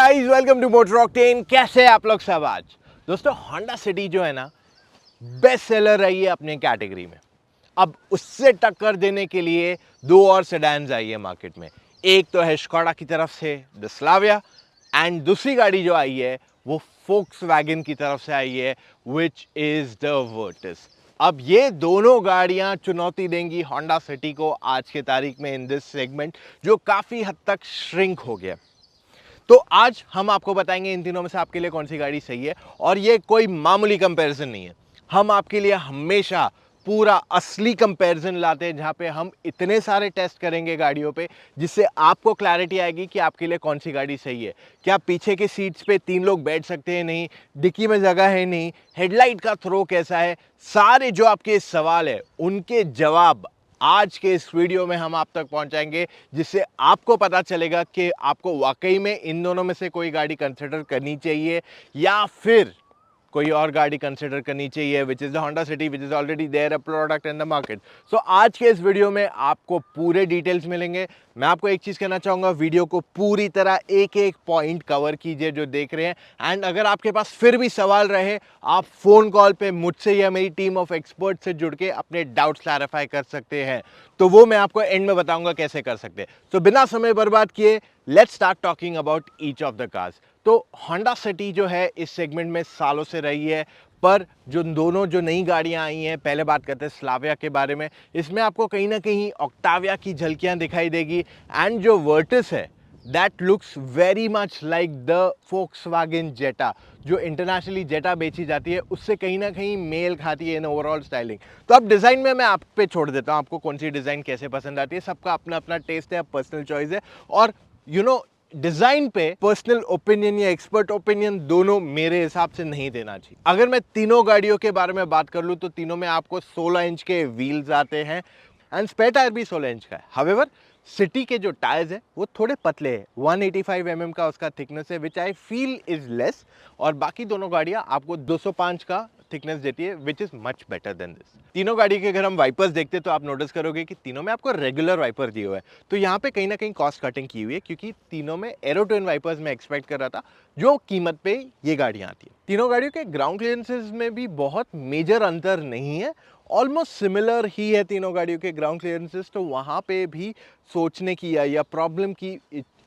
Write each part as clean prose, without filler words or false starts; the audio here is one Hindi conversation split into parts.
Guys, welcome to Motor Octane. कैसे हैं आप लोग सब? आज दोस्तों होंडा सिटी जो है ना, बेस्ट सेलर रही है अपने कैटेगरी में। अब उससे टक्कर देने के लिए दो और सेडान्स आई है मार्केट में। एक तो है स्कोडा की तरफ से द स्लाविया, एंड दूसरी गाड़ी जो आई है वो फोक्सवैगन की तरफ से आई है, विच इज द वर्टिस। अब ये दोनों गाड़ियां चुनौती देंगी होंडा सिटी को आज के तारीख में इन दिस सेगमेंट, जो काफी हद तक श्रिंक हो गया। तो आज हम आपको बताएंगे इन तीनों में से आपके लिए कौन सी गाड़ी सही है। और ये कोई मामूली कंपैरिजन नहीं है, हम आपके लिए हमेशा पूरा असली कंपैरिजन लाते हैं, जहां पे हम इतने सारे टेस्ट करेंगे गाड़ियों पे, जिससे आपको क्लैरिटी आएगी कि आपके लिए कौन सी गाड़ी सही है। क्या पीछे के सीट्स पे 3 लोग बैठ सकते हैं? नहीं। डिक्की में जगह है? नहीं। हेडलाइट का थ्रो कैसा है? सारे जो आपके सवाल है उनके जवाब आज के इस वीडियो में हम आप तक पहुंचाएंगे, जिससे आपको पता चलेगा कि आपको वाकई में इन दोनों में से कोई गाड़ी कंसिडर करनी चाहिए या फिर कोई और गाड़ी कंसिडर करनी चाहिए, which is the Honda City, which is already there a product in the market. So आज के इस वीडियो में आपको पूरे डिटेल्स मिलेंगे। मैं आपको एक चीज कहना चाहूंगा, वीडियो को पूरी तरह एक एक पॉइंट कवर कीजिए जो देख रहे हैं। एंड अगर आपके पास फिर भी सवाल रहे, आप फोन कॉल पे मुझसे या मेरी टीम ऑफ एक्सपर्ट से जुड़ के अपने डाउट्स क्लैरिफाई कर सकते हैं। तो वो मैं आपको एंड में बताऊंगा कैसे कर सकते हैं। तो बिना समय बर्बाद किए let's start talking about each of the cars. तो होंडा सिटी जो है इस सेगमेंट में सालों से रही है, पर जो नई गाड़ियां आई हैं, पहले बात करते हैं स्लाविया के बारे में। इसमें आपको कहीं ना कहीं ऑक्टाविया की झलकियां दिखाई देगी। एंड जो वर्टिस है that looks very much like the Volkswagen Jetta, जो इंटरनेशनली जेटा बेची जाती है, उससे कहीं ना कहीं मेल खाती है इन ओवरऑल स्टाइलिंग। तो अब डिज़ाइन में मैं आप पे छोड़ देता हूँ, आपको कौन सी डिज़ाइन कैसे पसंद आती है। सबका अपना अपना टेस्ट है, पर्सनल चॉइस है। और डिजाइन पे पर्सनल ओपिनियन या एक्सपर्ट ओपिनियन दोनों मेरे हिसाब से नहीं देना चाहिए। अगर मैं तीनों गाड़ियों के बारे में बात कर लूं तो तीनों में आपको 16 इंच के व्हील्स आते हैं एंड स्पेयर टायर भी 16 इंच का है। हावेवर सिटी के जो टायर्स है वो थोड़े पतले हैं, 185 mm का उसका थिकनेस है, विच आई फील इज लेस। और बाकी दोनों गाड़ियां आपको 205 का थिकनेस देती है, which is much better than this. तीनों गाड़ी के अगर हम वाइपर्स देखते हैं तो आप नोटिस करोगे कि तीनों में आपको रेगुलर वाइपर दिए हुए हैं। तो यहाँ पे कहीं ना कहीं कॉस्ट कटिंग की हुई है, क्योंकि तीनों में एरो ट्विन वाइपर्स मैं एक्सपेक्ट कर रहा था, जो कीमत पे ये गाड़ियां आती है। तीनों गाड़ियों के ग्राउंड क्लियरेंसेस में भी बहुत मेजर अंतर नहीं है, ऑलमोस्ट सिमिलर ही है तीनों गाड़ियों के ग्राउंड क्लियरेंसेस। तो वहां पे भी सोचने की या प्रॉब्लम की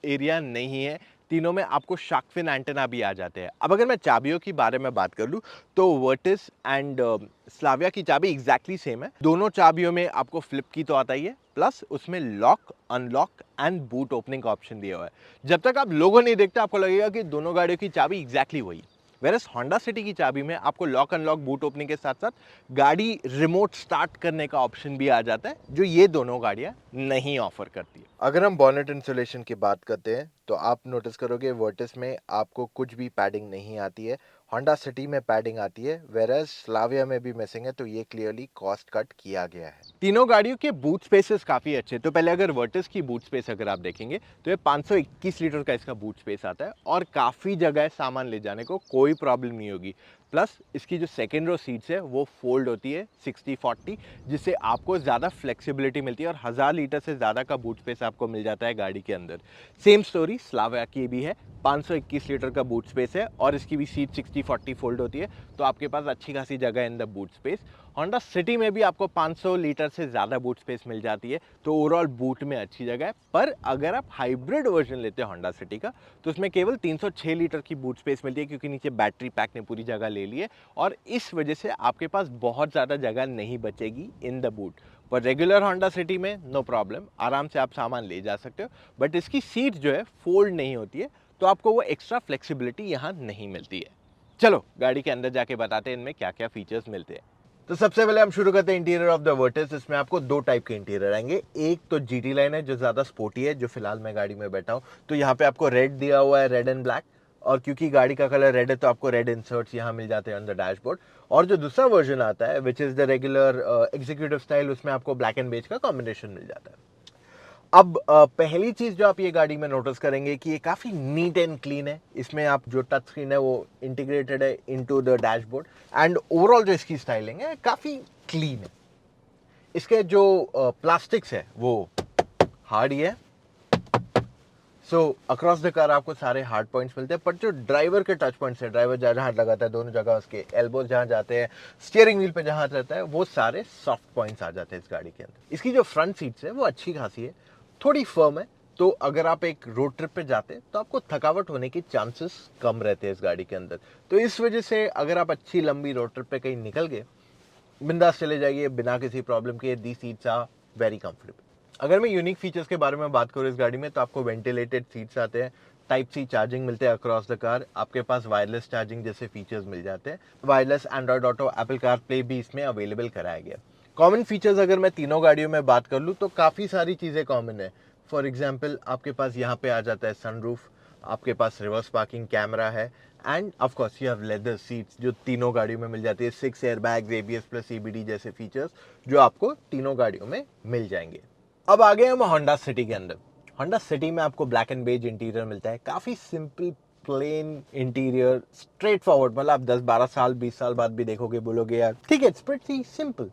एरिया नहीं है। तीनों में आपको शार्क फिन एंटेना भी आ जाते हैं। अब अगर मैं चाबियों की बारे में बात कर लूँ तो वर्टिस एंड स्लाविया की चाबी एग्जैक्टली सेम है। दोनों चाबियों में आपको फ्लिप की तो आता ही है, प्लस उसमें lock, unlock and boot opening का ऑप्शन दिया हुआ है। जब तक आप लोगो नहीं देखते आपको लगेगा कि दोनों गाड़ियों की चाबी एग्जैक्टली वही। वेरस होंडा सिटी की चाबी में आपको लॉक अनलॉक बूट ओपनिंग के साथ साथ गाड़ी रिमोट स्टार्ट करने का ऑप्शन भी आ जाता है, जो ये दोनों गाड़ियां नहीं ऑफर करती है। अगर हम बॉनेट इंसुलेशन की बात करते हैं तो आप नोटिस करोगे वर्टिस में आपको कुछ भी पैडिंग नहीं आती है, होंडा सिटी में पैडिंग आती है, वेरस स्लाविया में भी मिसिंग है। तो ये क्लियरली कॉस्ट कट किया गया है। तीनों गाड़ियों के बूट स्पेसेस काफी अच्छे। तो पहले अगर वर्टिस की बूट स्पेस अगर आप देखेंगे तो ये 521 लीटर का इसका बूट स्पेस आता है और काफी जगह सामान ले जाने को कोई प्रॉब्लम नहीं होगी। प्लस इसकी जो सेकेंड रो सीट्स है वो फोल्ड होती है 60-40, जिससे आपको ज़्यादा फ्लेक्सिबिलिटी मिलती है और 1000 लीटर से ज़्यादा का बूट स्पेस आपको मिल जाता है गाड़ी के अंदर। सेम स्टोरी स्लाविया की भी है, 521 लीटर का बूट स्पेस है और इसकी भी सीट 60-40 फोल्ड होती है, तो आपके पास अच्छी खासी जगह in the boot space. Honda city में भी आपको 500 लीटर से ज़्यादा बूट स्पेस मिल जाती है, तो ओवरऑल बूट में अच्छी जगह है। पर अगर आप हाइब्रिड वर्जन लेते हैं होंडा सिटी का तो उसमें केवल 306 लीटर की बूट स्पेस मिलती है, क्योंकि नीचे बैटरी पैक ने पूरी जगह ले ली है और इस वजह से आपके पास बहुत ज़्यादा जगह नहीं बचेगी इन द बूट। पर रेगुलर होंडा सिटी में नो प्रॉब्लम, आराम से आप सामान ले जा सकते हो। बट इसकी सीट जो है फोल्ड नहीं होती है, तो आपको वो एक्स्ट्रा फ्लेक्सिबिलिटी यहाँ नहीं मिलती है। चलो गाड़ी के अंदर जाके बताते हैं इनमें क्या क्या फीचर्स मिलते हैं। तो सबसे पहले हम शुरू करते हैं इंटीरियर ऑफ द वर्टिस। इसमें आपको दो टाइप के इंटीरियर आएंगे। एक तो जीटी लाइन है जो ज्यादा स्पोर्टी है, जो फिलहाल मैं गाड़ी में बैठा हूँ, तो यहाँ पे आपको रेड दिया हुआ है, रेड एंड ब्लैक। और क्योंकि गाड़ी का कलर रेड है तो आपको रेड इंसर्ट्स यहाँ मिल जाते हैं ऑन द डैशबोर्ड। और जो दूसरा वर्जन आता है विच is the regular executive style, उसमें आपको ब्लैक एंड बेज का कॉम्बिनेशन मिल जाता है। अब पहली चीज जो आप ये गाड़ी में नोटिस करेंगे कि ये काफी नीट एंड क्लीन है। इसमें आप जो टच स्क्रीन है वो इंटीग्रेटेड है into the dashboard and overall जो इसकी स्टाइलिंग है काफी क्लीन है। इसके जो प्लास्टिक्स है वो हार्ड ही है, सो अक्रॉस द कार आपको सारे हार्ड पॉइंट्स मिलते हैं, पर जो ड्राइवर के टच पॉइंट्स है, ड्राइवर जहाँ जहाँ लगाता है दोनों जगह, उसके एल्बोज जहाँ जाते हैं, स्टीयरिंग व्हील पे जहाँ रहता है, वो सारे सॉफ्ट पॉइंट्स आ जाते हैं इस गाड़ी के अंदर। इसकी जो फ्रंट सीट्स है वो अच्छी खासी है, थोड़ी फर्म है, तो अगर आप एक रोड ट्रिप पे जाते हैं तो आपको थकावट होने की चांसेस कम रहते हैं इस गाड़ी के अंदर। तो इस वजह से अगर आप अच्छी लंबी रोड ट्रिप पे कहीं निकल गए, बिंदास चले जाइए बिना किसी प्रॉब्लम के। दी सीट्स आर वेरी कंफर्टेबल। अगर मैं यूनिक फीचर्स के बारे में बात करूँ इस गाड़ी में, तो आपको वेंटिलेटेड सीट्स आते हैं, टाइप सी चार्जिंग मिलते हैं अक्रॉस द कार, आपके पास वायरलेस चार्जिंग जैसे फीचर्स मिल जाते हैं, wireless Android auto, Apple car play भी इसमें अवेलेबल कराया गया। कॉमन फीचर्स अगर मैं तीनों गाड़ियों में बात कर लूँ तो काफ़ी सारी चीज़ें कॉमन है। फॉर एग्जाम्पल आपके पास यहाँ पे आ जाता है सनरूफ, आपके पास रिवर्स पार्किंग कैमरा है, end of course you have leather seats जो तीनों गाड़ियों में मिल जाती है, 6 air bags, ABS plus CBD जैसे फीचर्स जो आपको तीनों गाड़ियों में मिल जाएंगे। अब आ गए हम होंडा सिटी के अंदर। होंडा सिटी में आपको ब्लैक एंड बेज इंटीरियर मिलता है, काफी simple plain interior, straight forward, मतलब आप 10-12 साल 20 साल बाद भी देखोगे बोलोगे यार ठीक है, इट्स प्रीटी सिंपल।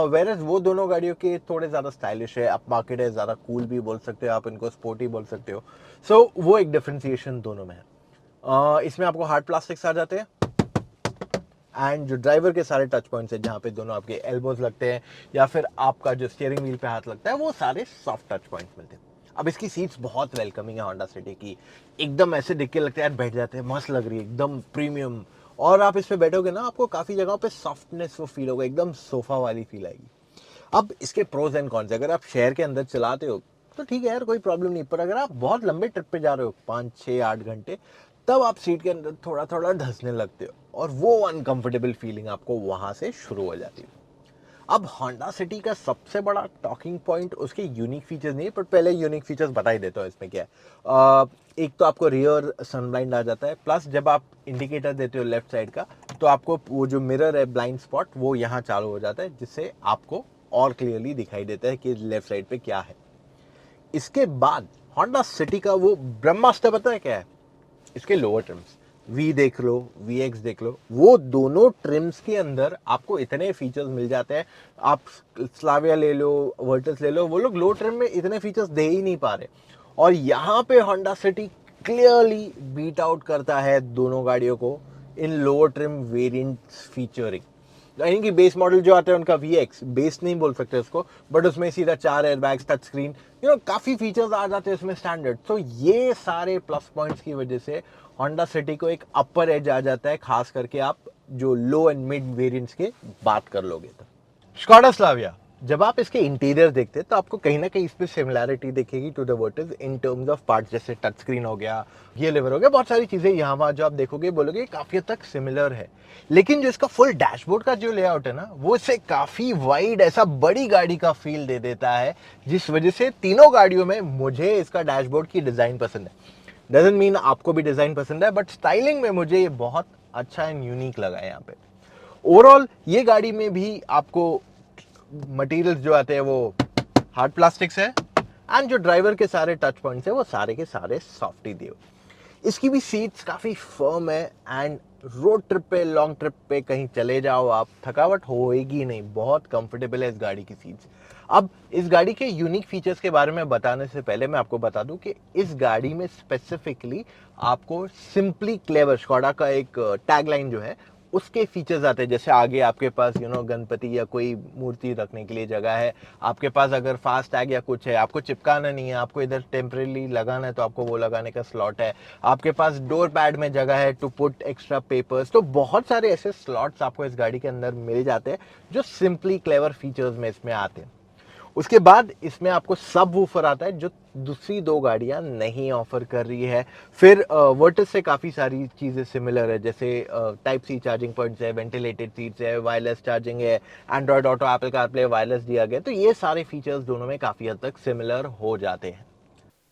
वेरएज वो दोनों गाड़ियों के थोड़े ज्यादा स्टाइलिश है, अप मार्केट है, ज्यादा कूल भी बोल सकते हो आप इनको, स्पोर्टी बोल सकते हो। सो वो एक डिफरेंशिएशन दोनों में है। इसमें आपको हार्ड प्लास्टिक्स आ जाते हैं, एंड जो ड्राइवर के सारे टच पॉइंट्स है जहाँ पे दोनों आपके एल्बोज लगते हैं या फिर आपका जो स्टीयरिंग व्हील पे हाथ लगता है, वो सारे सॉफ्ट टच पॉइंट्स मिलते हैं। अब इसकी सीट्स बहुत वेलकमिंग है होंडा सिटी की, एकदम ऐसे दिख के लगता है यार बैठ जाते हैं, मस्त लग रही है, एकदम प्रीमियम। और आप इस पे बैठोगे ना, आपको काफी जगहों पे सॉफ्टनेस वो फील होगा, एकदम सोफा वाली फील आएगी। अब इसके प्रोज एंड कॉन्स, अगर आप शहर के अंदर चलाते हो तो ठीक है यार, कोई प्रॉब्लम नहीं, पर अगर आप बहुत लंबे ट्रिप पे जा रहे हो 5-6-8 घंटे, तब आप सीट के अंदर थोड़ा थोड़ा धंसने लगते हो, और वो अनकंफर्टेबल फीलिंग आपको वहां से शुरू हो जाती है। अब होंडा सिटी का सबसे बड़ा टॉकिंग पॉइंट उसके यूनिक फीचर्स नहीं है, पर पहले यूनिक फीचर्स बता ही देता हूँ इसमें क्या है। एक तो आपको रियर सनब्लाइंड आ जाता है, प्लस जब आप इंडिकेटर देते हो लेफ्ट साइड का, तो आपको वो जो मिरर है ब्लाइंड स्पॉट वो यहाँ चालू हो जाता है, जिससे आपको और क्लियरली दिखाई देता है कि लेफ्ट साइड पे क्या है। इसके बाद होंडा सिटी का वो ब्रह्मास्त्र पता है क्या है, इसके लोअर ट्रिम्स, वी देख लो, वी एक्स देख लो, वो दोनों ट्रिम्स के अंदर आपको इतने फीचर्स मिल जाते हैं। आप स्लाविया ले लो, वर्टस ले लो, वो लोग लो ट्रिम में इतने फीचर्स दे ही नहीं पा रहे, और यहाँ पे Honda City clearly beat out करता है दोनों गाड़ियों को in lower trim variants featuring. यानी कि बेस मॉडल जो आता है उनका VX, बेस नहीं बोल सकते उसको, बट उसमें सीधा 4 एयरबैग्स, टच स्क्रीन, काफी फीचर्स आ जाते हैं उसमें स्टैंडर्ड। तो ये सारे प्लस पॉइंट्स की वजह से होंडा सिटी को एक अपर एज आ जाता है, खास करके आप जो लो एंड मिड वेरिएंट्स के बात कर लोगे तो। स्कोडा स्लाविया, जब आप इसके इंटीरियर देखते हैं तो आपको कहीं ना कहीं इसमें सिमिलैरिटी दिखेगी to the Virtus in terms of parts, जैसे टच स्क्रीन हो गया, ये लेवर हो गया, बहुत सारी चीजें यहाँ वहाँ जो आप देखोगे बोलोगे काफी हद तक सिमिलर है। लेकिन जो इसका फुल डैशबोर्ड का जो लेआउट है ना, वो इससे काफी वाइड, ऐसा बड़ी गाड़ी का फील दे देता है, जिस वजह से तीनों गाड़ियों में मुझे इसका डैशबोर्ड की डिजाइन पसंद है। डजंट मीन आपको भी डिजाइन पसंद है, बट स्टाइलिंग में मुझे ये बहुत अच्छा एंड यूनिक लगा है यहाँ पे। ओवरऑल ये गाड़ी में भी आपको मटेरियल्स जो आते हैं वो हार्ड प्लास्टिक्स है, एंड जो ड्राइवर के सारे टच पॉइंट्स है वो सारे के सारे सॉफ्ट ही दिए। इसकी भी सीट्स काफी फर्म है, एंड रोड ट्रिप पे, लॉन्ग ट्रिप पे कहीं चले जाओ आप, थकावट होएगी नहीं, बहुत कंफर्टेबल है इस गाड़ी की सीट्स। अब इस गाड़ी के यूनिक फीचर्स के बारे में बताने से पहले मैं आपको बता दूं कि इस गाड़ी में स्पेसिफिकली आपको सिंपली क्लेवर, स्कोडा का एक टैगलाइन जो है उसके फीचर्स आते हैं। जैसे आगे आपके पास गणपति या कोई मूर्ति रखने के लिए जगह है, आपके पास अगर फास्ट टैग या कुछ है, आपको चिपकाना नहीं है, आपको इधर टेम्परेली लगाना है तो आपको वो लगाने का स्लॉट है, आपके पास डोर पैड में जगह है टू पुट एक्स्ट्रा पेपर्स। तो बहुत सारे ऐसे स्लॉट्स आपको इस गाड़ी के अंदर मिल जाते हैं जो सिंपली क्लेवर फीचर्स में इसमें आते हैं। उसके बाद इसमें आपको सब वूफर आता है जो दूसरी दो गाड़ियां नहीं ऑफर कर रही है। फिर वर्टिस से काफ़ी सारी चीज़ें सिमिलर है, जैसे टाइप सी चार्जिंग पॉइंट्स है, वेंटिलेटेड सीट्स है, वायरलेस चार्जिंग है, Android Auto, Apple CarPlay wireless दिया गया, तो ये सारे फीचर्स दोनों में काफ़ी हद तक सिमिलर हो जाते हैं।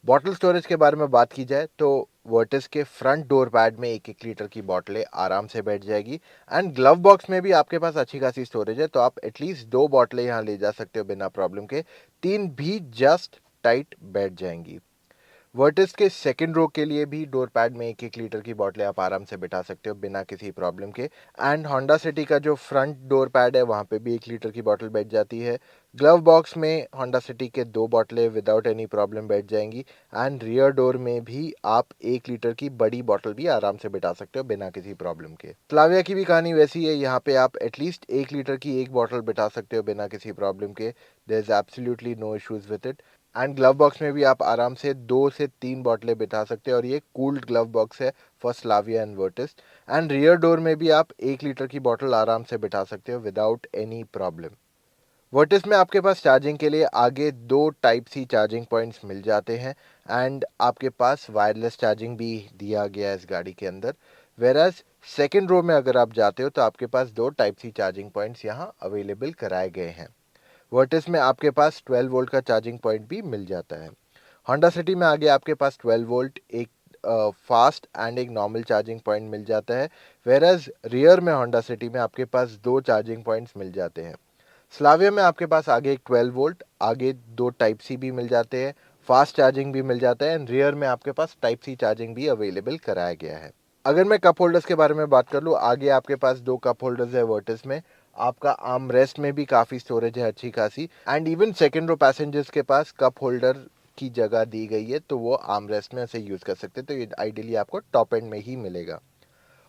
बॉटल स्टोरेज के बारे में बात की जाए तो वर्टिस के फ्रंट डोर पैड में 1-1 लीटर की बॉटलें आराम से बैठ जाएगी, एंड ग्लव बॉक्स में भी आपके पास अच्छी खासी स्टोरेज है, तो आप एटलीस्ट 2 बॉटलें यहाँ ले जा सकते हो बिना प्रॉब्लम के, 3 भी जस्ट टाइट बैठ जाएंगी। वर्टिस के सेकंड रो के लिए भी डोर पैड में 1-1 लीटर की बॉटलें आप आराम से बिठा सकते हो बिना किसी प्रॉब्लम के। एंड होंडा सिटी का जो फ्रंट डोर पैड है वहाँ पे भी 1 लीटर की बॉटल बैठ जाती है। ग्लव बॉक्स में होंडा सिटी के 2 बॉटलें विदाउट एनी प्रॉब्लम बैठ जाएंगी। एंड रियर डोर में भी आप 1 लीटर की बड़ी बॉटल भी आराम से बिठा सकते हो बिना किसी प्रॉब्लम के। स्लाविया की भी कहानी वैसी है, यहाँ पे आप एटलीस्ट 1 लीटर की एक बॉटल बिठा सकते हो बिना किसी प्रॉब्लम के। There is absolutely no issues with it. And glove box में भी आप आराम से 2 से 3 बॉटलें बिठा सकते हो और ये कूल्ड ग्लव बॉक्स है for Slavia and Virtus. And rear door में भी आप 1 लीटर की बॉटल आराम से बिठा सकते हो विदाउट एनी प्रॉब्लम। वर्टिस में आपके पास चार्जिंग के लिए आगे 2 टाइप सी चार्जिंग पॉइंट्स मिल जाते हैं। एंड आपके पास वायरलेस चार्जिंग भी दिया गया है इस गाड़ी के अंदर। वेराज सेकेंड रो में अगर आप जाते हो तो आपके पास 2 टाइप सी चार्जिंग पॉइंट्स यहाँ अवेलेबल कराए गए हैं। वर्टिस में आपके पास 12 वोल्ट का चार्जिंग पॉइंट भी मिल जाता है। होंडा सिटी में आगे आपके पास 12 वोल्ट एक फास्ट एंड एक नॉर्मल चार्जिंग पॉइंट मिल जाता है। वेराज रियर में होंडा सिटी में आपके पास 2 चार्जिंग पॉइंट्स मिल जाते हैं। स्लाविया में आपके पास आगे एक 12 वोल्ट आगे 2 टाइप सी भी मिल जाते हैं, फास्ट चार्जिंग भी मिल जाता है। एंड रियर में आपके पास टाइप सी चार्जिंग भी अवेलेबल कराया गया है। अगर मैं कप होल्डर्स के बारे में बात कर लूँ, आगे आपके पास 2 कप होल्डर्स है वर्टिस में। आपका आर्म रेस्ट में भी काफ़ी स्टोरेज है अच्छी खासी। And even second row passengers के पास कप होल्डर की जगह दी गई है तो वो आर्म रेस्ट में उसे यूज़ कर सकते हैं। तो ये आइडियली आपको टॉप एंड में ही मिलेगा।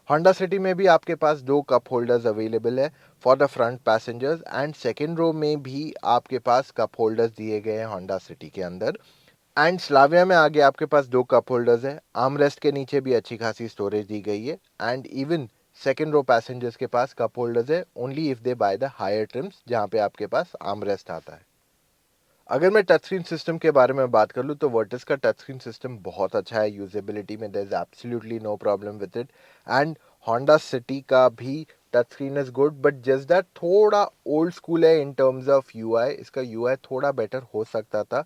होंडा सिटी में भी आपके पास 2 कप होल्डर्स अवेलेबल है for the front passengers. And second row में भी आपके पास कप होल्डर्स दिए गए हैं होंडा सिटी के अंदर। एंड स्लाविया में आगे आपके पास 2 कप होल्डर्स है, आर्म रेस्ट के नीचे भी अच्छी खासी स्टोरेज दी गई है। And even second row passengers के पास कप होल्डर्स है only if they buy the higher trims जहाँ पे आपके पास आर्म रेस्ट आता है। अगर मैं टच स्क्रीन सिस्टम के बारे में बात कर लूँ तो वर्टिस का टच स्क्रीन सिस्टम बहुत अच्छा है यूजेबिलिटी में। There is absolutely no problem with it. And Honda City का भी touch screen is good but just that थोड़ा ओल्ड स्कूल है इन टर्म्स ऑफ यूआई। इसका यूआई थोड़ा बेटर हो सकता था।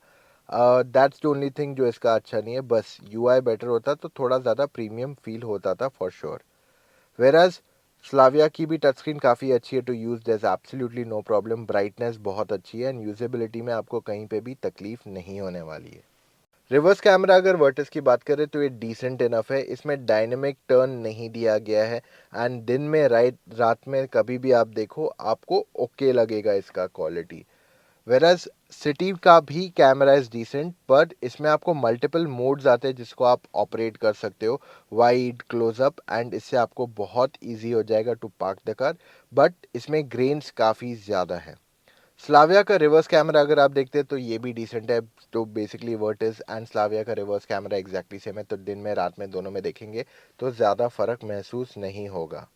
दैट्स द ओनली थिंग जो इसका अच्छा नहीं है। बस यूआई बेटर होता तो थोड़ा ज़्यादा प्रीमियम फील होता था फॉर श्योर। वेराज स्लाविया की भी टच स्क्रीन काफ़ी अच्छी है to use, there is absolutely no problem. Brightness बहुत अच्छी है एंड यूजेबिलिटी में आपको कहीं पे भी तकलीफ नहीं होने वाली है। रिवर्स कैमरा अगर वर्टिस की बात करें तो ये डिसेंट इनफ है। इसमें डायनेमिक टर्न नहीं दिया गया है। एंड दिन में रात में कभी भी आप देखो आपको ओके लगेगा इसका क्वालिटी। वेराज सिटी का भी कैमरा इज डिसेंट बट इसमें आपको मल्टीपल मोड्स आते हैं जिसको आप ऑपरेट कर सकते हो, वाइड क्लोजअप। एंड इससे आपको बहुत इजी हो जाएगा to park the car. But इसमें ग्रेन्स काफ़ी ज़्यादा है। स्लाविया का रिवर्स कैमरा अगर आप देखते हैं तो ये भी डिसेंट है। तो बेसिकली वर्टिस एंड स्लाविया का रिवर्स कैमरा एग्जैक्टली सेम है। तो दिन में रात में दोनों में देखेंगे तो ज़्यादा फ़र्क महसूस नहीं होगा।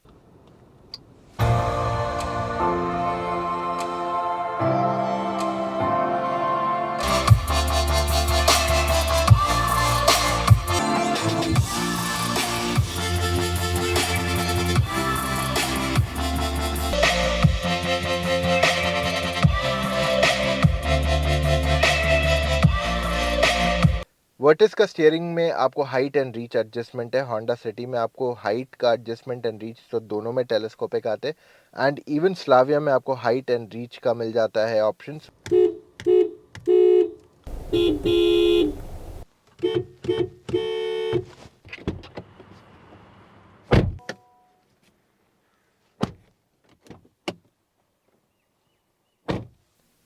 वर्टिस का स्टीयरिंग में आपको हाइट एंड रीच एडजस्टमेंट है। होंडा सिटी में आपको हाइट का एडजस्टमेंट एंड रीच तो दोनों में टेलीस्कोपिक आते हैं। एंड इवन स्लाविया में आपको हाइट एंड रीच का मिल जाता है ऑप्शंस।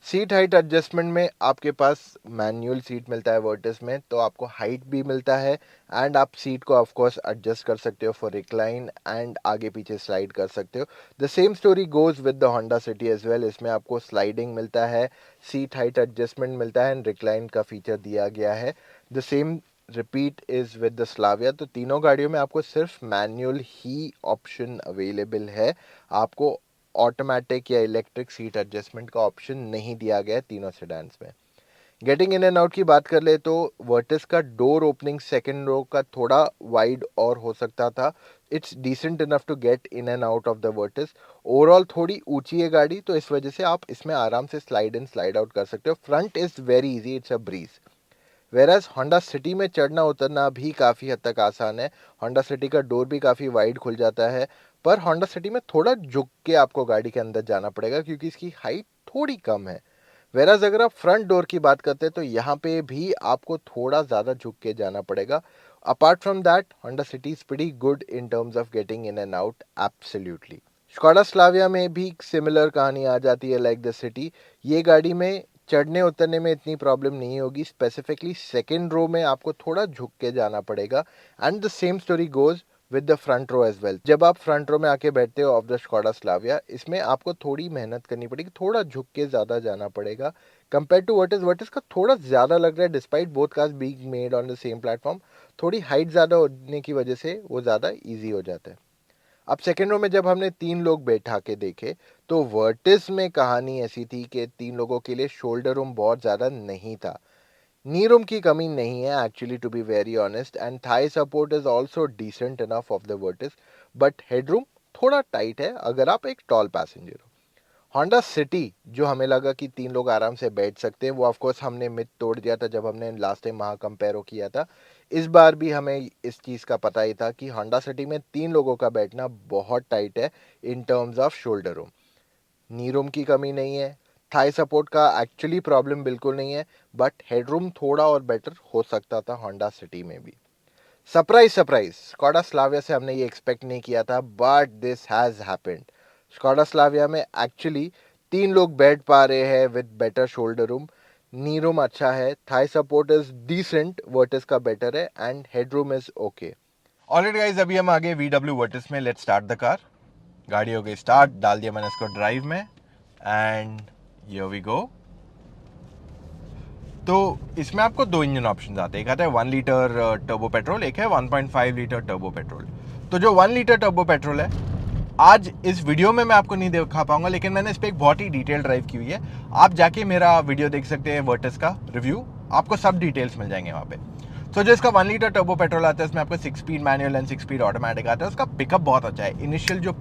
सीट हाइट एडजस्टमेंट में आपके पास मैनुअल सीट मिलता है वर्टिस में, तो आपको हाइट भी मिलता है। एंड आप सीट को ऑफ कोर्स एडजस्ट कर सकते हो फॉर रिक्लाइन एंड आगे पीछे स्लाइड कर सकते हो। The same story goes with the Honda City as well. इसमें आपको स्लाइडिंग मिलता है, सीट हाइट एडजस्टमेंट मिलता है एंड रिक्लाइन का फीचर दिया गया है। The same repeat is with the Slavia. तो तीनों गाड़ियों में आपको सिर्फ मैनुअल ही ऑप्शन अवेलेबल है। आपको ऑटोमेटिक या इलेक्ट्रिक सीट एडजस्टमेंट का ऑप्शन नहीं दिया गया है तीनों सेडान्स में। गेटिंग इन एंड आउट की बात कर ले तो वर्टिस का डोर ओपनिंग सेकंड रो का थोड़ा वाइड और हो सकता था। It's decent enough to get in and out of the Virtus. Overall थोड़ी ऊंची है गाड़ी तो इस वजह से आप इसमें आराम से स्लाइड इन स्लाइड आउट कर सकते हो। Front is very easy, it's a breeze. वेराज Honda city में चढ़ना उतरना भी काफ़ी हद तक आसान है। होंडा सिटी का डोर भी काफ़ी वाइड खुल जाता है। पर होंडा सिटी में थोड़ा झुक के आपको गाड़ी के अंदर जाना पड़ेगा क्योंकि इसकी हाइट थोड़ी कम है। वेराज अगर आप फ्रंट डोर की बात करते हैं तो यहाँ पे भी आपको थोड़ा ज़्यादा झुक के जाना पड़ेगा. Apart from that Honda City is pretty good in terms of getting in and out absolutely. Skoda Slavia में भी सिमिलर कहानी आ जाती है लाइक द सिटी. ये गाड़ी में चढ़ने उतरने में इतनी प्रॉब्लम नहीं होगी. स्पेसिफिकली सेकेंड रो में आपको थोड़ा झुक के जाना पड़ेगा. And the same story goes with the front row as well. जब आप फ्रंट रो में आके बैठते हो ऑफ द स्कोडा स्लाविया, इसमें आपको थोड़ी मेहनत करनी पड़ेगी, थोड़ा झुक के ज़्यादा जाना पड़ेगा कंपेयर टू वर्टिस का थोड़ा ज़्यादा लग रहा है despite both cars being made on the same platform. थोड़ी हाइट ज़्यादा होने की वजह से वो ज़्यादा ईजी हो जाता है. अब सेकेंड रो में जब हमने 3 लोग बैठा के देखे तो वर्टिस में कहानी ऐसी थी कि 3 लोगों के लिए शोल्डर रूम बहुत ज़्यादा नहीं था. नी रूम की कमी नहीं है actually to be very honest. And thigh support is also decent enough of the Virtus. But headroom थोड़ा टाइट है अगर आप एक टॉल पैसेंजर हो. होंडा सिटी जो हमें लगा कि 3 लोग आराम से बैठ सकते हैं, वो ऑफकोर्स हमने मिथ तोड़ दिया था जब हमने लास्ट टाइम वहाँ कंपेयरो किया था. इस बार भी हमें इस चीज़ का पता ही था कि होंडा सिटी में 3 लोगों का बैठना बहुत टाइट है in terms off shoulder room. Knee room की कमी नहीं है. थाई सपोर्ट का एक्चुअली प्रॉब्लम बिल्कुल नहीं है. बट हेडरूम थोड़ा और बेटर हो सकता था होंडा सिटी में भी. सरप्राइज सरप्राइज, स्कोडा स्लाविया से हमने ये एक्सपेक्ट नहीं किया था but this has happened. Skoda Slavia में एक्चुअली 3 लोग बैठ पा रहे हैं with better shoulder room. Knee room अच्छा है, thigh support is decent, Virtus का बेटर है and head room is okay. Alright guys, अभी हम आगे VW वर्टिस में. Let's start the car. गाड़ी हो गई स्टार्ट, डाल दिया मैंने इसको ड्राइव में एंड हियर वी गो. तो इसमें आपको 2 इंजन ऑप्शन आते हैं. एक आता है 1 लीटर टर्बो पेट्रोल, एक है 1.5 लीटर टर्बो पेट्रोल. तो जो 1 लीटर टर्बो पेट्रोल है, आज इस वीडियो में मैं आपको नहीं दिखा पाऊंगा, लेकिन मैंने इस पर एक बहुत ही डिटेल ड्राइव की हुई है. आप जाके मेरा वीडियो देख सकते हैं वर्टिस का रिव्यू, आपको सब डिटेल्स मिल जाएंगे वहाँ पे. तो जो इसका 1 लीटर टर्बो पेट्रोल आता है, इसमें आपको 6 speed manual and 6 speed automatic आता है. उसका पिकअप बहुत अच्छा है. इनिशियल जो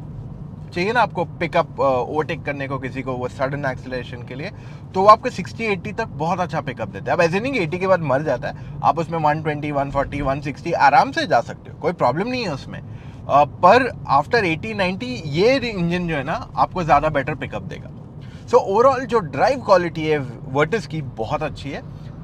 चाहिए ना आपको पिकअप ओवरटेक करने को किसी को, वो सडन एक्सेलरेशन के लिए, तो वो आपको 60-80 तक बहुत अच्छा पिकअप देता है. अब ऐसे नहीं कि 80 के बाद मर जाता है. आप उसमें 120, 140, 160 आराम से जा सकते हो, कोई प्रॉब्लम नहीं है उसमें. पर आफ्टर 80-90 ये इंजन जो है ना आपको ज़्यादा बेटर पिकअप देगा. सो ओवरऑल जो ड्राइव क्वालिटी है वर्टिस की बहुत अच्छी है.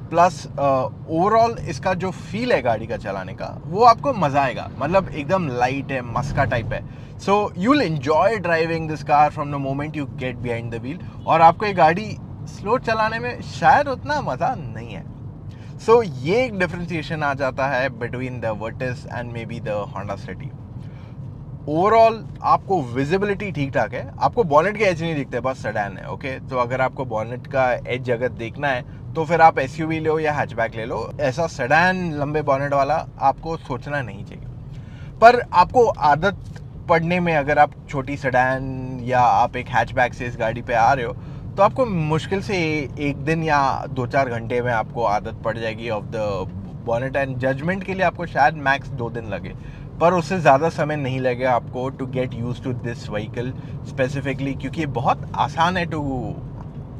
प्लस ओवरऑल इसका जो फील है गाड़ी का चलाने का, वो आपको मज़ा आएगा. मतलब एकदम लाइट है, मस्का टाइप है. So you will enjoy driving this car from the moment you get behind the wheel. और आपको ये गाड़ी स्लो चलाने में शायद उतना मज़ा नहीं है. सो ये एक डिफ्रेंसिएशन आ जाता है between the Virtus and maybe the Honda City. Overall आपको विजिबिलिटी ठीक ठाक है. आपको बॉनेट के एज नहीं दिखते, बस सेडान है. ओके, तो अगर आपको बॉनेट का एज अगर देखना है तो फिर आप SUV लो या हैचबैक ले लो. ऐसा सेडान लंबे बॉनेट वाला आपको सोचना नहीं चाहिए. पर आपको आदत पड़ने में, अगर आप छोटी सेडान या आप एक हैचबैक से इस गाड़ी पे आ रहे हो, तो आपको मुश्किल से 1 दिन या 2-4 घंटे में आपको आदत पड़ जाएगी of the bonnet. And judgement के लिए आपको शायद मैक्स 2 दिन लगे, पर उससे ज़्यादा समय नहीं लगेगा आपको to get used to this vehicle specifically, क्योंकि ये बहुत आसान है to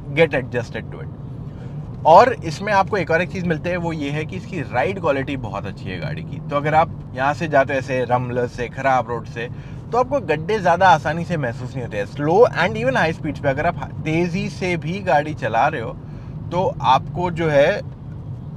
get adjusted to it. और इसमें आपको एक और एक चीज़ मिलती है, वो ये है कि इसकी राइड क्वालिटी बहुत अच्छी है गाड़ी की. तो अगर आप यहाँ से जाते हो ऐसे रमल से, खराब रोड से, तो आपको गड्ढे ज़्यादा आसानी से महसूस नहीं होते हैं. Slow and even high speeds पे अगर आप तेज़ी से भी गाड़ी चला रहे हो तो आपको जो है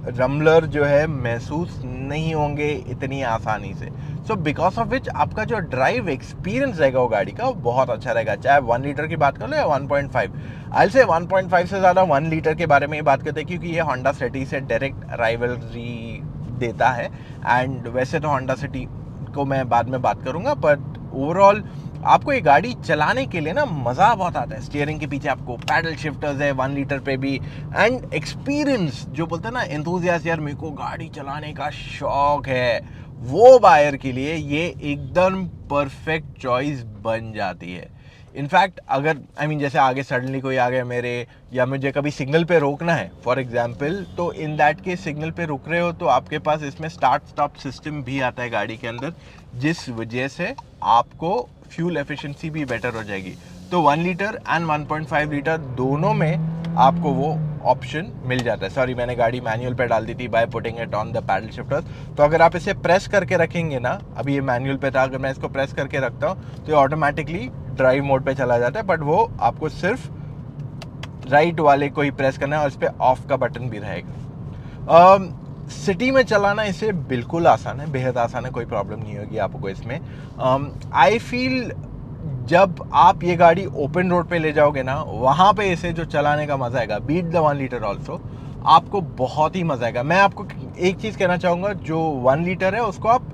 रमलर जो है महसूस नहीं होंगे इतनी आसानी से. सो बिकॉज ऑफ विच आपका जो ड्राइव एक्सपीरियंस रहेगा वो गाड़ी का, वो बहुत अच्छा रहेगा. चाहे 1 लीटर की बात कर लो या 1.5. आई से 1.5 से ज़्यादा 1 लीटर के बारे में ही बात करते हैं, क्योंकि ये होंडा सिटी से डायरेक्ट राइवलरी देता है. एंड वैसे तो होंडा सिटी को मैं बाद में बात करूँगा, बट ओवरऑल आपको ये गाड़ी चलाने के लिए ना मज़ा बहुत आता है. स्टीयरिंग के पीछे आपको पैडल शिफ्टर्स है 1 लीटर पे भी. एंड एक्सपीरियंस जो बोलते हैं ना एंथुसियास्ट, यार मेरे को गाड़ी चलाने का शौक है, वो बायर के लिए ये एकदम परफेक्ट चॉइस बन जाती है. इनफैक्ट अगर जैसे आगे सडनली कोई आ गया मेरे, या मुझे कभी सिग्नल पे रोकना है फॉर एग्जांपल, तो इन दैट केस सिग्नल पे रुक रहे हो तो आपके पास इसमें स्टार्ट स्टॉप सिस्टम भी आता है गाड़ी के अंदर, जिस वजह से आपको फ्यूल एफिशिएंसी भी बेटर हो जाएगी. तो 1 लीटर एंड 1.5 लीटर दोनों में आपको वो ऑप्शन मिल जाता है. सॉरी, मैंने गाड़ी मैनुअल पे डाल दी थी by putting it on the paddle shifters. तो अगर आप इसे प्रेस करके रखेंगे ना, अभी ये मैनुअल पे था, अगर मैं इसको प्रेस करके रखता हूँ तो ये ऑटोमेटिकली ड्राइव मोड पे चला जाता है. बट वो आपको सिर्फ राइट वाले को ही प्रेस करना है और इस पर ऑफ का बटन भी रहेगा। सिटी में चलाना इसे बिल्कुल आसान है, बेहद आसान है, कोई प्रॉब्लम नहीं होगी आपको इसमें। आई फील जब आप ये गाड़ी ओपन रोड पे ले जाओगे ना, वहाँ पे इसे जो चलाने का मज़ा आएगा, बीट द 1 लीटर ऑल्सो, आपको बहुत ही मज़ा आएगा। मैं आपको एक चीज़ कहना चाहूँगा, जो 1 लीटर है उसको आप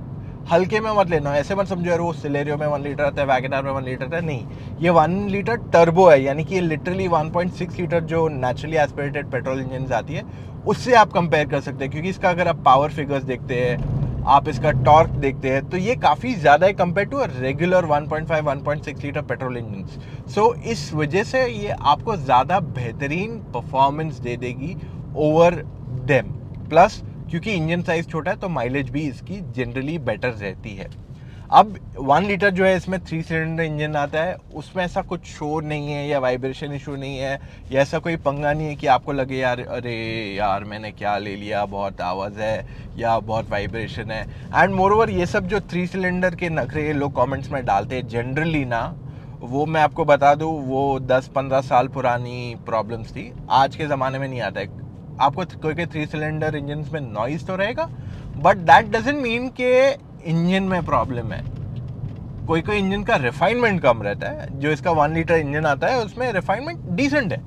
हल्के में मत लेना, ऐसे मत समझो यार वो सिलेरियो में 1 लीटर आता है, वैगनआर में 1 लीटर आता है, नहीं, ये 1 लीटर टर्बो है, यानी कि ये लिटरली 1.6 लीटर जो नेचुरली एस्पिरेटेड पेट्रोल इंजन आती है उससे आप कंपेयर कर सकते हैं। क्योंकि इसका अगर आप पावर फिगर्स देखते हैं, आप इसका टॉर्क देखते हैं, तो ये काफ़ी ज़्यादा है compare to regular 1.5 1.6 litre petrol engine. So इस वजह से ये आपको ज़्यादा बेहतरीन परफॉर्मेंस दे देगी ओवर देम। प्लस क्योंकि इंजन साइज छोटा है तो माइलेज भी इसकी जनरली बेटर रहती है। अब 1 लीटर जो है इसमें 3 सिलेंडर इंजन आता है, उसमें ऐसा कुछ शोर नहीं है या वाइब्रेशन इशू नहीं है या ऐसा कोई पंगा नहीं है कि आपको लगे यार अरे यार मैंने क्या ले लिया, बहुत आवाज़ है या बहुत वाइब्रेशन है। एंड मोरओवर ये सब जो 3 सिलेंडर के नखरे लोग कमेंट्स में डालते हैं जनरली ना, वो मैं आपको बता दूँ वो 10-15 साल पुरानी प्रॉब्लम्स थी, आज के ज़माने में नहीं आता है। आपको कोई 3 सिलेंडर इंजन में नॉइज़ तो रहेगा, बट दैट डजंट मीन के इंजन में प्रॉब्लम है। कोई इंजन का रिफाइनमेंट कम रहता है, जो इसका 1 लीटर इंजन आता है उसमें रिफाइनमेंट डिसेंट है,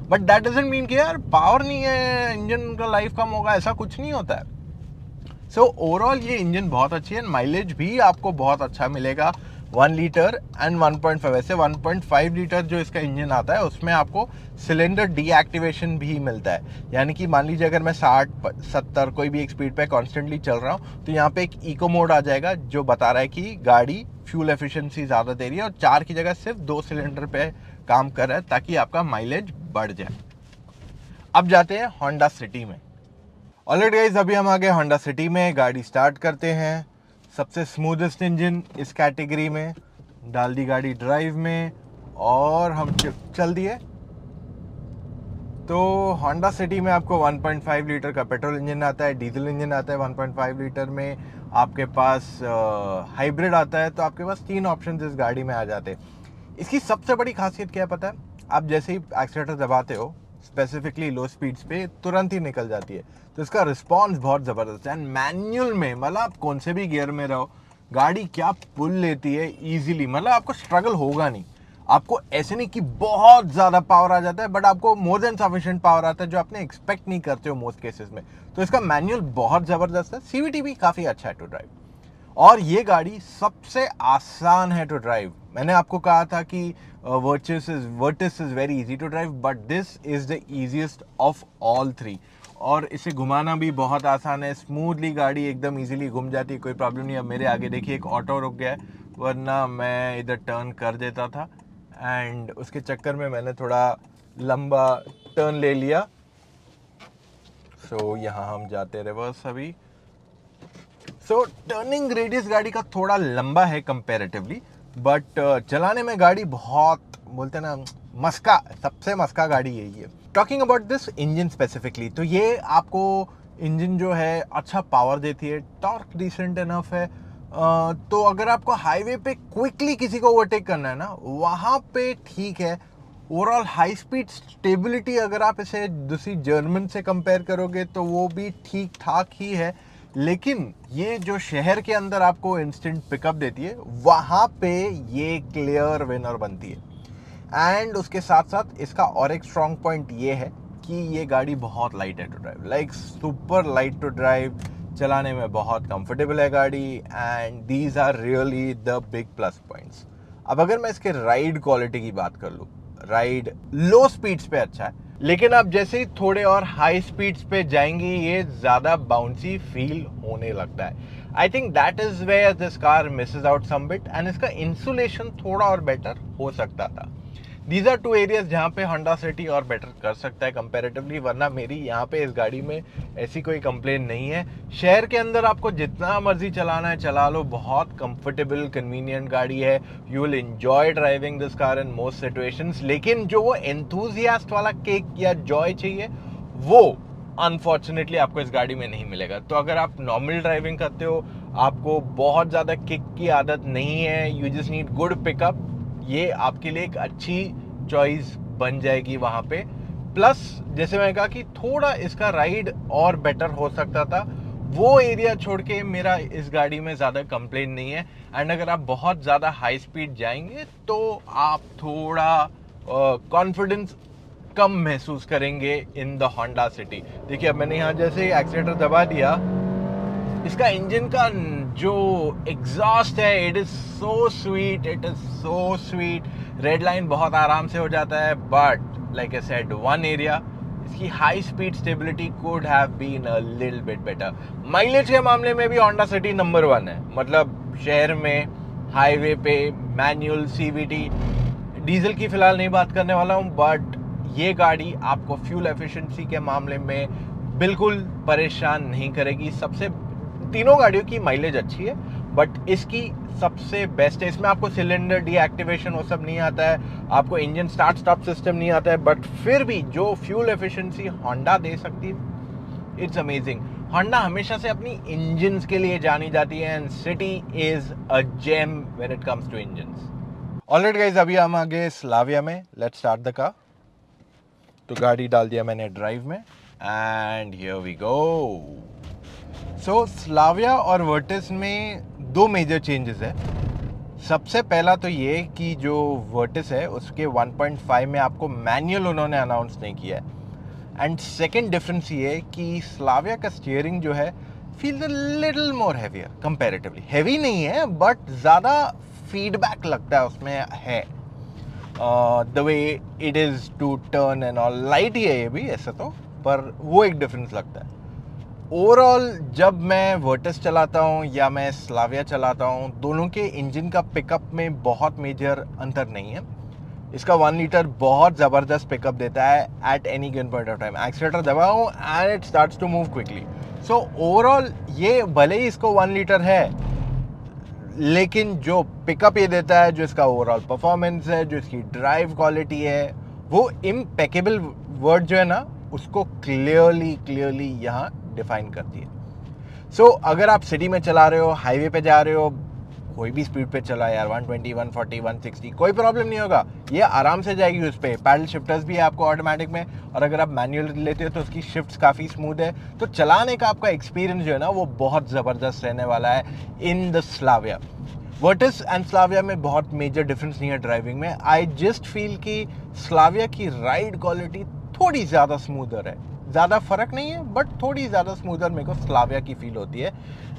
बट दैट डजंट मीन कि यार पावर नहीं है, इंजन का लाइफ कम होगा, ऐसा कुछ नहीं होता है। सो ओवरऑल ये इंजन बहुत अच्छी है, माइलेज भी आपको बहुत अच्छा मिलेगा 1 लीटर एंड 1.5। वैसे 1.5 लीटर जो इसका इंजन आता है उसमें आपको सिलेंडर डीएक्टिवेशन भी मिलता है, यानी कि मान लीजिए अगर मैं 60-70 कोई भी एक स्पीड पे कॉन्स्टेंटली चल रहा हूँ तो यहाँ पे एक इको मोड आ जाएगा जो बता रहा है कि गाड़ी फ्यूल एफिशिएंसी ज़्यादा दे रही है और 4 की जगह सिर्फ 2 सिलेंडर पे काम कर रहा है ताकि आपका माइलेज बढ़ जाए। अब जाते हैं होंडा सिटी में। ऑलराइट गाइस, अभी हम आ गए होंडा सिटी में, गाड़ी स्टार्ट करते हैं। सबसे स्मूथेस्ट इंजन इस कैटेगरी में, डाल दी गाड़ी ड्राइव में और हम चल दिए। तो होंडा सिटी में आपको 1.5 लीटर का पेट्रोल इंजन आता है, डीजल इंजन आता है 1.5 लीटर में, आपके पास हाइब्रिड आता है, तो आपके पास 3 ऑप्शन इस गाड़ी में आ जाते हैं। इसकी सबसे बड़ी खासियत क्या है पता है? आप जैसे ही एक्सीलेटर दबाते हो स्पेसिफिकली लो स्पीड्स पे, तुरंत ही निकल जाती है। तो इसका रिस्पॉन्स बहुत ज़बरदस्त है। एंड मैनुअल में मतलब आप कौन से भी गियर में रहो, गाड़ी क्या पुल लेती है ईजिली, मतलब आपको स्ट्रगल होगा नहीं। आपको ऐसे नहीं कि बहुत ज़्यादा पावर आ जाता है, बट आपको मोर देन सफिशिएंट पावर आता है जो आपने एक्सपेक्ट नहीं करते हो मोस्ट केसेस में। तो इसका मैनुअल बहुत ज़बरदस्त है, सीवीटी भी काफ़ी अच्छा है टू ड्राइव, और ये गाड़ी सबसे आसान है टू ड्राइव। मैंने आपको कहा था कि Virtus is very easy to drive, but this is the easiest of all 3। और इसे घुमाना भी बहुत आसान है, स्मूथली गाड़ी एकदम इजीली घूम जाती है, कोई प्रॉब्लम नहीं है। अब मेरे आगे देखिए एक ऑटो रुक गया है, वरना मैं इधर टर्न कर देता था एंड उसके चक्कर में मैंने थोड़ा लंबा टर्न ले लिया। सो यहाँ हम जाते रिवर्स अभी। सो टर्निंग रेडियस गाड़ी का थोड़ा लंबा है कंपैरेटिवली, बट चलाने में गाड़ी बहुत, बोलते हैं ना, मस्का, सबसे मस्का गाड़ी यही है। Talking about this engine specifically, तो ये आपको इंजन जो है अच्छा पावर देती है, टॉर्क डिसेंट इनफ है। तो अगर आपको हाईवे पे क्विकली किसी को ओवरटेक करना है ना, वहाँ पे ठीक है। ओवरऑल हाई स्पीड स्टेबिलिटी अगर आप इसे दूसरी जर्मन से कंपेयर करोगे तो वो भी ठीक ठाक ही है, लेकिन ये जो शहर के अंदर आपको इंस्टेंट पिकअप देती है, वहाँ पे ये क्लियर विनर बनती है। एंड उसके साथ साथ इसका और एक स्ट्रॉन्ग पॉइंट ये है कि ये गाड़ी बहुत लाइट है to drive, like super light to drive, चलाने में बहुत कंफर्टेबल है गाड़ी, and these are really the big plus points. अब अगर मैं इसके राइड क्वालिटी की बात कर लूँ, राइड लो स्पीड्स पे अच्छा है, लेकिन आप जैसे ही थोड़े और हाई स्पीड्स पे जाएंगे ये ज़्यादा बाउंसी फील होने लगता है। I think that is where this car misses out some bit, and इसका इंसुलेशन थोड़ा और बेटर हो सकता था। दीज आर 2 एरियाज जहाँ पे होंडा सिटी और बेटर कर सकता है कंपैरेटिवली, वरना मेरी यहाँ पे इस गाड़ी में ऐसी कोई कंप्लेन नहीं है। शहर के अंदर आपको जितना मर्जी चलाना है चला लो, बहुत कंफर्टेबल कन्वीनियंट गाड़ी है, you will enjoy driving this car in most situations. लेकिन जो वो एंथुजियास्ट वाला किक या जॉय चाहिए वो अनफॉर्चुनेटली आपको इस गाड़ी में नहीं मिलेगा। तो अगर आप नॉर्मल ड्राइविंग करते हो, आपको बहुत ज़्यादा किक की आदत नहीं है, you just need good pickup, ये आपके लिए एक अच्छी चॉइस बन जाएगी वहाँ पे। प्लस जैसे मैंने कहा कि थोड़ा इसका राइड और बेटर हो सकता था, वो एरिया छोड़ के मेरा इस गाड़ी में ज़्यादा कंप्लेन नहीं है। एंड अगर आप बहुत ज़्यादा हाई स्पीड जाएंगे तो आप थोड़ा कॉन्फिडेंस कम महसूस करेंगे इन द होंडा सिटी। देखिए अब मैंने यहाँ जैसे एक्सीलेटर दबा दिया, इसका इंजन का जो एग्जॉस्ट है, it is so sweet, it is so sweet. Red line बहुत आराम से हो जाता है, but like I said one area, इसकी high speed stability could have been a little bit better. Mileage के मामले में भी होंडा सिटी नंबर 1 है, मतलब शहर में, हाईवे पे, मैनुअल, सीवीटी। डीजल की फिलहाल नहीं बात करने वाला हूँ, बट ये गाड़ी आपको फ्यूल एफिशिएंसी के मामले में बिल्कुल परेशान नहीं करेगी। सबसे तीनों गाड़ियों की माइलेज अच्छी है, बट इसकी सबसे बेस्ट है। इसमें आपको सिलेंडर डीएक्टिवेशन वो सब नहीं आता है, आपको इंजन स्टार्ट स्टॉप सिस्टम नहीं आता है, बट फिर भी जो फ्यूल एफिशिएंसी होंडा दे सकती है, इट्स अमेजिंग। होंडा हमेशा से अपनी इंजन्स के लिए जानी जाती है, and City is a gem when it comes to engines. Alright guys, अभी हम आ गए स्लाविया में। Let's start the car. तो गाड़ी डाल दिया मैंने ड्राइव में, and here we go. So Slavia और वर्टिस में दो मेजर चेंजेस है। सबसे पहला तो ये कि जो वर्टिस है उसके 1.5 में आपको मैनुअल उन्होंने अनाउंस नहीं किया है। एंड सेकंड डिफरेंस ये कि स्लाविया का स्टीयरिंग जो है feels a little more heavier comparatively. Heavy नहीं है, बट ज़्यादा फीडबैक लगता है उसमें है। The way it is to turn and all. Light ही है ये भी ऐसा तो, पर वो एक डिफरेंस लगता है। ओवरऑल जब मैं वर्टिस चलाता हूँ या मैं स्लाविया चलाता हूँ, दोनों के इंजन का पिकअप में बहुत मेजर अंतर नहीं है। इसका 1 लीटर बहुत ज़बरदस्त पिकअप देता है at any given point of time. Accelerator दबाऊँ and it starts to move quickly. So overall ये भले ही इसको 1 लीटर है, लेकिन जो पिकअप ये देता है, जो इसका ओवरऑल परफॉर्मेंस है, जो इसकी ड्राइव क्वालिटी है, वो इम्पेकेबल वर्ड जो है ना, उसको क्लियरली यहाँ डिफाइन करती है। सो अगर आप सिटी में चला रहे हो, हाईवे पे जा रहे हो, कोई भी स्पीड पे चला यार, 120, 140, 160, कोई प्रॉब्लम नहीं होगा, ये आराम से जाएगी। उस पर पैडल शिफ्टर्स भी है आपको ऑटोमेटिक में, और अगर आप मैनुअल लेते हो तो उसकी शिफ्ट्स काफ़ी स्मूथ है। तो चलाने का आपका एक्सपीरियंस जो है ना, वो बहुत ज़बरदस्त रहने वाला है in the Slavia. Virtus and Slavia में बहुत मेजर डिफरेंस नहीं है ड्राइविंग में। आई जस्ट फील कि स्लाविया की राइड क्वालिटी थोड़ी ज़्यादा स्मूदर है। ज़्यादा फर्क नहीं है, बट थोड़ी ज़्यादा स्मूदर मेरे को स्लाविया की फील होती है।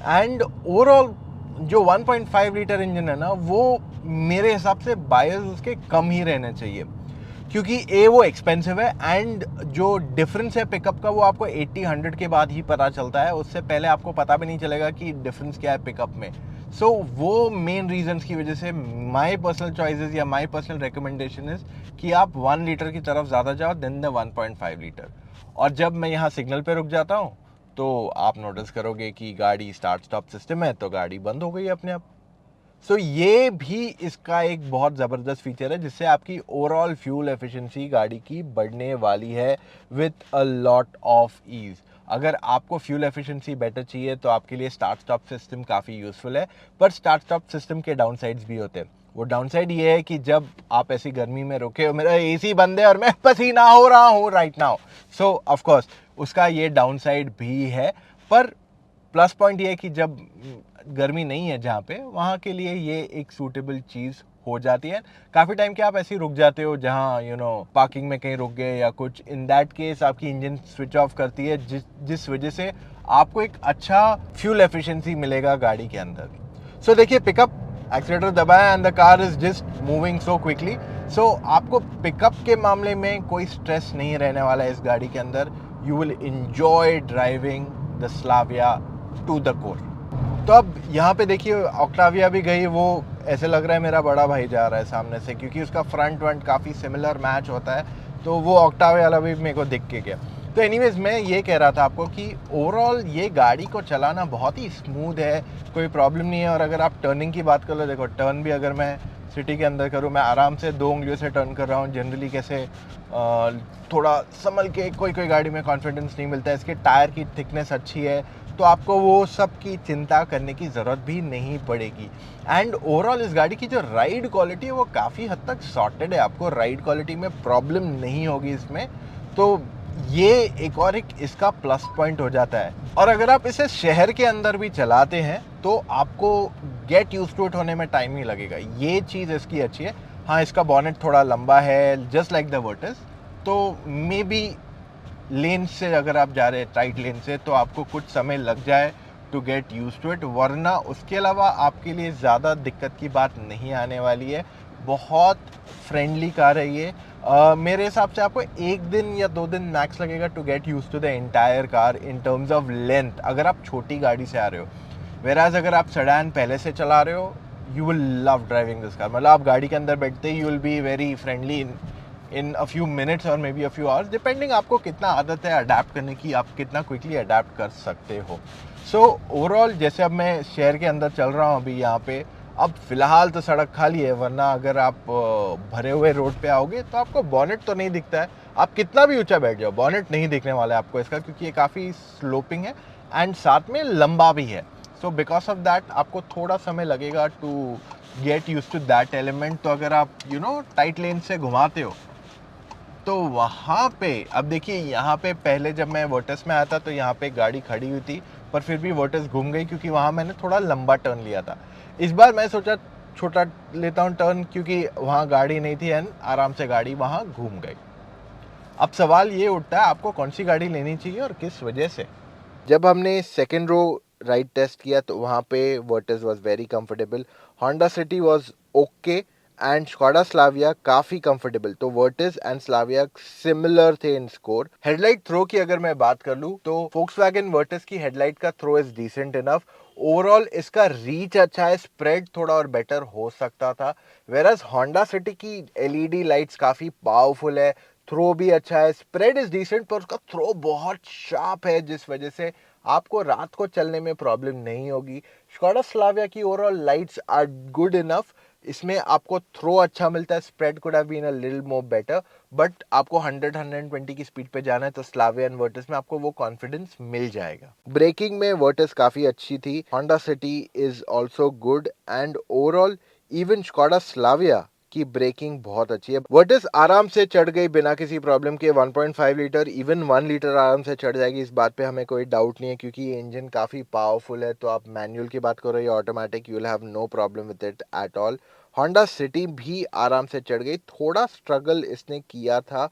एंड ओवरऑल जो 1.5 लीटर इंजन है ना, वो मेरे हिसाब से बायस उसके कम ही रहने चाहिए, क्योंकि वो एक्सपेंसिव है, एंड जो डिफरेंस है पिकअप का वो आपको 80-100 के बाद ही पता चलता है। उससे पहले आपको पता भी नहीं चलेगा कि डिफरेंस क्या है पिकअप में। सो वो मेन रीजंस की वजह से माय पर्सनल चॉइसेस या माय पर्सनल रिकमेंडेशन इज कि आप 1 लीटर की तरफ ज़्यादा जाओ देन द 1.5 लीटर। और जब मैं यहाँ सिग्नल पे रुक जाता हूँ तो आप नोटिस करोगे कि गाड़ी स्टार्ट स्टॉप सिस्टम है, तो गाड़ी बंद हो गई अपने आप। सो ये भी इसका एक बहुत ज़बरदस्त फीचर है, जिससे आपकी ओवरऑल फ्यूल एफिशिएंसी गाड़ी की बढ़ने वाली है with a lot of ease. अगर आपको फ्यूल एफिशिएंसी बेटर चाहिए तो आपके लिए स्टार्ट स्टॉप सिस्टम काफ़ी यूज़फुल है, पर स्टार्ट स्टॉप सिस्टम के डाउन साइड्स भी होते हैं। वो डाउन साइड ये है कि जब आप ऐसी गर्मी में रुके हो, मेरा एसी बंद है और मैं पसीना हो रहा हूँ right now, so of course उसका ये डाउन साइड भी है। पर प्लस पॉइंट ये है कि जब गर्मी नहीं है जहाँ पे, वहाँ के लिए ये एक सूटेबल चीज़ हो जाती है। काफ़ी टाइम के आप ऐसे ही रुक जाते हो जहाँ पार्किंग में कहीं रुक गए या कुछ, इन दैट केस आपकी इंजन स्विच ऑफ करती है, जिस वजह से आपको एक अच्छा फ्यूल एफिशिएंसी मिलेगा गाड़ी के अंदर। सो देखिए, पिकअप, एक्सीलेटर दबाया and the car is just moving so quickly. So आपको पिकअप के मामले में कोई स्ट्रेस नहीं रहने वाला है इस गाड़ी के अंदर। You will enjoy driving the Slavia to the core. तो अब यहाँ पे देखिए, ऑक्टाविया भी गई, वो ऐसे लग रहा है मेरा बड़ा भाई जा रहा है सामने से, क्योंकि उसका फ्रंट वंट काफ़ी सिमिलर मैच होता है, तो वो ऑक्टाविया वाला भी मेरे को दिख के गया। तो एनीवेज, मैं ये कह रहा था आपको कि ओवरऑल ये गाड़ी को चलाना बहुत ही स्मूथ है, कोई प्रॉब्लम नहीं है। और अगर आप टर्निंग की बात कर लो, देखो टर्न भी अगर मैं सिटी के अंदर करूँ, मैं आराम से 2 उंगलियों से टर्न कर रहा हूँ। जनरली कैसे थोड़ा संभल के, कोई गाड़ी में कॉन्फिडेंस नहीं मिलता है। इसके टायर की थिकनेस अच्छी है, तो आपको वो सब की चिंता करने की ज़रूरत भी नहीं पड़ेगी। एंड ओवरऑल इस गाड़ी की जो राइड क्वालिटी है वो काफ़ी हद तक सॉर्टेड है, आपको राइड क्वालिटी में प्रॉब्लम नहीं होगी इसमें। तो ये एक इसका प्लस पॉइंट हो जाता है। और अगर आप इसे शहर के अंदर भी चलाते हैं तो आपको गेट यूज टू इट होने में टाइम ही लगेगा, ये चीज़ इसकी अच्छी है। हाँ, इसका बॉनेट थोड़ा लंबा है जस्ट लाइक द वर्टिस, तो मे बी लेन से अगर आप जा रहे हैं टाइट लेन से तो आपको कुछ समय लग जाए to get used to it, वरना उसके अलावा आपके लिए ज़्यादा दिक्कत की बात नहीं आने वाली है। बहुत फ्रेंडली कार है ये। मेरे हिसाब से आपको 1 दिन या 2 दिन मैक्स लगेगा to get used to the entire car in terms of length, अगर आप छोटी गाड़ी से आ रहे हो। वेराज अगर आप सेडान पहले से चला रहे हो, you will love driving this car. मतलब आप गाड़ी के अंदर बैठते ही you will be very friendly in a few minutes और maybe a few hours, depending आपको कितना आदत है अडेप्ट करने की, आप कितना क्विकली अडेप्ट कर सकते हो। सो ओवरऑल जैसे अब मैं शहर के अंदर चल रहा हूँ अभी यहाँ पे, अब फिलहाल तो सड़क खाली है, वरना अगर आप भरे हुए रोड पे आओगे तो आपको बॉनेट तो नहीं दिखता है। आप कितना भी ऊंचा बैठ जाओ बॉनेट नहीं दिखने वाला है आपको इसका, क्योंकि ये काफ़ी स्लोपिंग है एंड साथ में लंबा भी है। सो बिकॉज ऑफ दैट आपको थोड़ा समय लगेगा to get used to that element. तो अगर आप टाइट लेन से घुमाते हो तो वहाँ पे अब देखिए, यहाँ पे पहले जब मैं वर्टस में आया था तो यहाँ पे गाड़ी खड़ी हुई थी, पर फिर भी वर्टस घूम गई क्योंकि वहाँ मैंने थोड़ा लंबा टर्न लिया था। इस बार मैं सोचा छोटा लेता हूँ टर्न, क्योंकि वहाँ गाड़ी नहीं थी एंड आराम से गाड़ी वहाँ घूम गई। अब सवाल ये उठता है आपको कौन सी गाड़ी लेनी चाहिए और किस वजह से। जब हमने सेकेंड रो राइड टेस्ट किया तो वहाँ पे Virtus was very comfortable, Honda City was okay and Skoda Slavia काफ़ी कंफर्टेबल। तो वर्टिस एंड स्लाविया सिमिलर थे इन स्कोर। हेडलाइट थ्रो की अगर मैं बात कर लूँ तो फोक्सवैगन वर्टिस की हेडलाइट का throw is decent enough. Overall इसका रीच अच्छा है, स्प्रेड थोड़ा और बेटर हो सकता था। वेरस होंडा सिटी की एलईडी लाइट्स काफ़ी पावरफुल है, थ्रो भी अच्छा है, स्प्रेड इज डिसेंट, पर उसका थ्रो बहुत शार्प है जिस वजह से आपको रात को चलने में प्रॉब्लम नहीं होगी। स्कोडा स्लाविया की overall lights are good enough, इसमें आपको थ्रो अच्छा मिलता है, spread could have been a little more better, but आपको 100-120 की स्पीड पे जाना है तो स्लाविया एंड वर्टिस में आपको वो कॉन्फिडेंस मिल जाएगा। ब्रेकिंग में वर्टिस काफ़ी अच्छी थी, Honda city is also good and overall even Skoda Slavia की ब्रेकिंग बहुत अच्छी है। वर्टिस आराम से चढ़ गई बिना किसी प्रॉब्लम के, 1.5 लीटर इवन 1 लीटर आराम से चढ़ जाएगी, इस बात पे हमें कोई डाउट नहीं है, क्योंकि ये इंजन काफ़ी पावरफुल है। तो आप मैनुअल की बात करो या automatic, you will have no problem with it at all. Honda City भी आराम से चढ़ गई, थोड़ा स्ट्रगल इसने किया था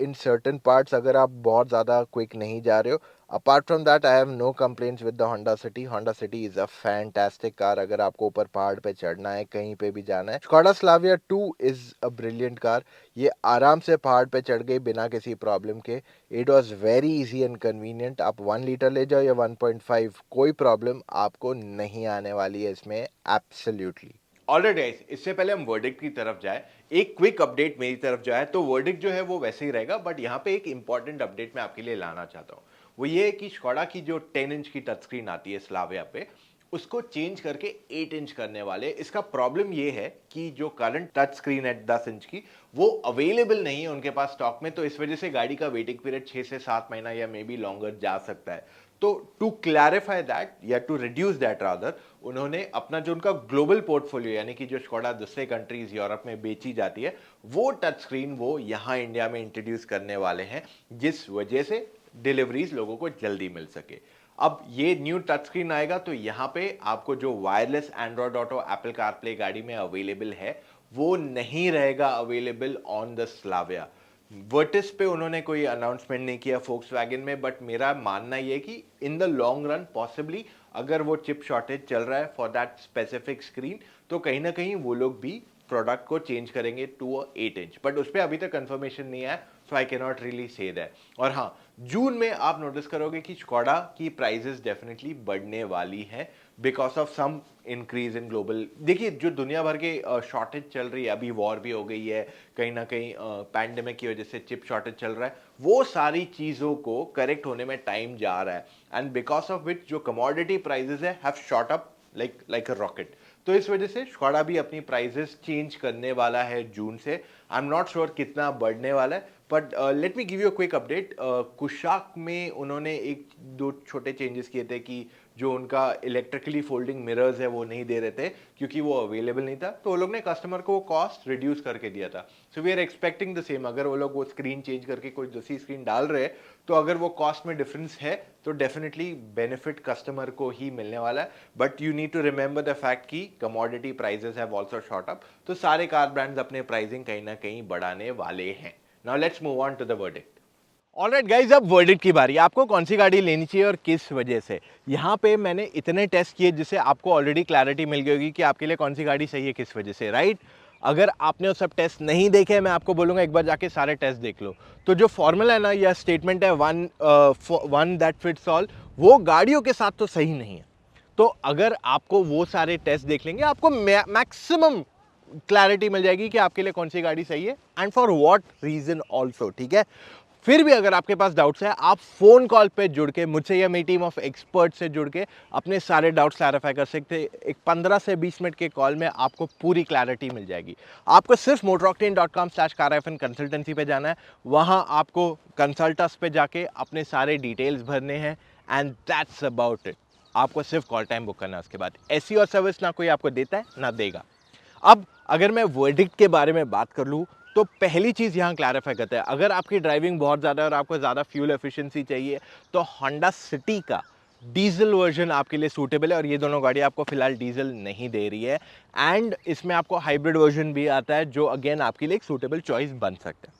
इन सर्टन पार्ट्स अगर आप बहुत ज़्यादा क्विक नहीं जा रहे हो। Apart from that I have no complaints with the Honda City. Honda City is a fantastic car अगर आपको ऊपर पहाड़ पे चढ़ना है, कहीं पे भी जाना है। Skoda Slavia 2 is a brilliant car, ये आराम से पहाड़ पे चढ़ गई बिना किसी प्रॉब्लम के। It was very easy and convenient. आप 1 लीटर ले जाओ या 1.5, कोई प्रॉब्लम आपको नहीं आने वाली है इसमें, एब्सोल्युटली। ऑलराइट गाइस, इससे पहले हम वर्डिक्ट की तरफ जाए, एक क्विक अपडेट मेरी तरफ जाए तो वर्डिक्ट जो है वो वैसे ही रहेगा, बट यहाँ पे एक इंपॉर्टेंट अपडेट मैं आपके लिए लाना चाहता हूँ। वो ये है कि स्कोडा की जो 10 इंच की टच स्क्रीन आती है स्लाविया पे, उसको चेंज करके 8 इंच करने वाले। इसका प्रॉब्लम ये है कि जो करंट टच स्क्रीन है 10 इंच की, वो अवेलेबल नहीं है उनके पास स्टॉक में, तो इस वजह से गाड़ी का वेटिंग पीरियड 6 से 7 महीना या मे बी लॉन्गर जा सकता है। तो टू क्लैरिफाई दैट या टू रिड्यूस दैट रादर, उन्होंने अपना जो उनका ग्लोबल पोर्टफोलियो यानी कि जो स्कोडा दूसरे कंट्रीज यूरोप में बेची जाती है, वो टच स्क्रीन वो यहाँ इंडिया में इंट्रोड्यूस करने वाले हैं, जिस वजह से डिलीवरीज लोगों को जल्दी मिल सके। अब ये न्यू टच स्क्रीन आएगा तो यहाँ पे आपको जो wireless Android Auto Apple CarPlay गाड़ी में अवेलेबल है, वो नहीं रहेगा available on the Slavia. Virtus पे उन्होंने कोई अनाउंसमेंट नहीं किया फोक्सवैगन में, बट मेरा मानना यह कि in the long run possibly अगर वो चिप शॉर्टेज चल रहा है फॉर दैट स्पेसिफिक स्क्रीन, तो कहीं ना कहीं वो लोग भी प्रोडक्ट को चेंज करेंगे टू 8 इंच, बट उस पर अभी तक कंफर्मेशन नहीं है, so I can not really say that. और हाँ, जून में आप नोटिस करोगे कि स्कोडा की प्राइजेस डेफिनेटली बढ़ने वाली है because of some increase in global. देखिए, जो दुनिया भर के शॉर्टेज चल रही है, अभी वॉर भी हो गई है, कहीं ना कहीं पैंडेमिक की वजह से चिप शॉर्टेज चल रहा है, वो सारी चीज़ों को करेक्ट होने में टाइम जा रहा है, एंड बिकॉज ऑफ विच जो कमोडिटी प्राइजेस है have shot up like a rocket. तो इस वजह से स्कोडा भी अपनी प्राइजेस चेंज करने वाला है जून से। आई एम नॉट श्योर कितना बढ़ने वाला है, but let me give you a quick update. Kushaq में उन्होंने एक दो छोटे चेंजेस किए थे कि जो उनका इलेक्ट्रिकली फोल्डिंग मिरर्स है वो नहीं दे रहे थे क्योंकि वो अवेलेबल नहीं था, तो वो लोग ने कस्टमर को वो कॉस्ट रिड्यूस करके दिया था। So we are expecting the same, अगर वो लोग वो स्क्रीन चेंज करके कोई दूसरी स्क्रीन डाल रहे हैं तो अगर वो कॉस्ट में डिफरेंस है तो डेफिनेटली बेनिफिट कस्टमर को ही मिलने वाला है। But you need to remember the fact कि commodity prices have also shot up, तो सारे कार ब्रांड्स अपने प्राइसिंग कहीं ना कहीं बढ़ाने वाले हैं। Now let's move on to the verdict. Alright guys, अब वर्डिक्ट की बारी। आपको कौन सी गाड़ी लेनी चाहिए और किस वजह से। यहाँ पे मैंने इतने टेस्ट किए जिससे आपको ऑलरेडी क्लैरिटी मिल गई होगी कि आपके लिए कौन सी गाड़ी सही है किस वजह से, राइट। अगर आपने वो सब टेस्ट नहीं देखे, मैं आपको बोलूँगा एक बार जाके सारे टेस्ट देख लो। तो जो फॉर्मूला है ना या स्टेटमेंट है वन दैट फिट्स ऑल, वो गाड़ियों के साथ तो सही नहीं है। तो अगर आपको वो सारे टेस्ट देख लेंगे, आपको मैक्सिमम क्लैरिटी मिल जाएगी कि आपके लिए कौन सी गाड़ी सही है and for what reason also, ठीक है। फिर भी अगर आपके पास डाउट्स है, आप फोन कॉल पे जुड़ के मुझसे या मेरी टीम ऑफ एक्सपर्ट से जुड़ के अपने सारे डाउट्स क्लैरिफाई कर सकते हैं। एक 15 से 20 मिनट के कॉल में आपको पूरी क्लैरिटी मिल जाएगी। आपको सिर्फ motoroctane.com/car-consultancy पे जाना है, वहाँ आपको कंसल्टस पे जाके अपने सारे डिटेल्स भरने हैं एंड दैट्स अबाउट इट। आपको सिर्फ कॉल टाइम बुक करना है, उसके बाद ऐसी और सर्विस ना कोई आपको देता है ना देगा। अब अगर मैं वर्डिक्ट के बारे में बात कर लूँ तो पहली चीज़ यहाँ क्लैरिफाई करते हैं, अगर आपकी ड्राइविंग बहुत ज़्यादा है और आपको ज़्यादा फ्यूल एफिशिएंसी चाहिए तो होंडा सिटी का डीजल वर्जन आपके लिए सूटेबल है। और ये दोनों गाड़ी आपको फिलहाल डीजल नहीं दे रही है एंड इसमें आपको हाइब्रिड वर्जन भी आता है जो अगेन आपके लिए एक सूटेबल चॉइस बन सकता है।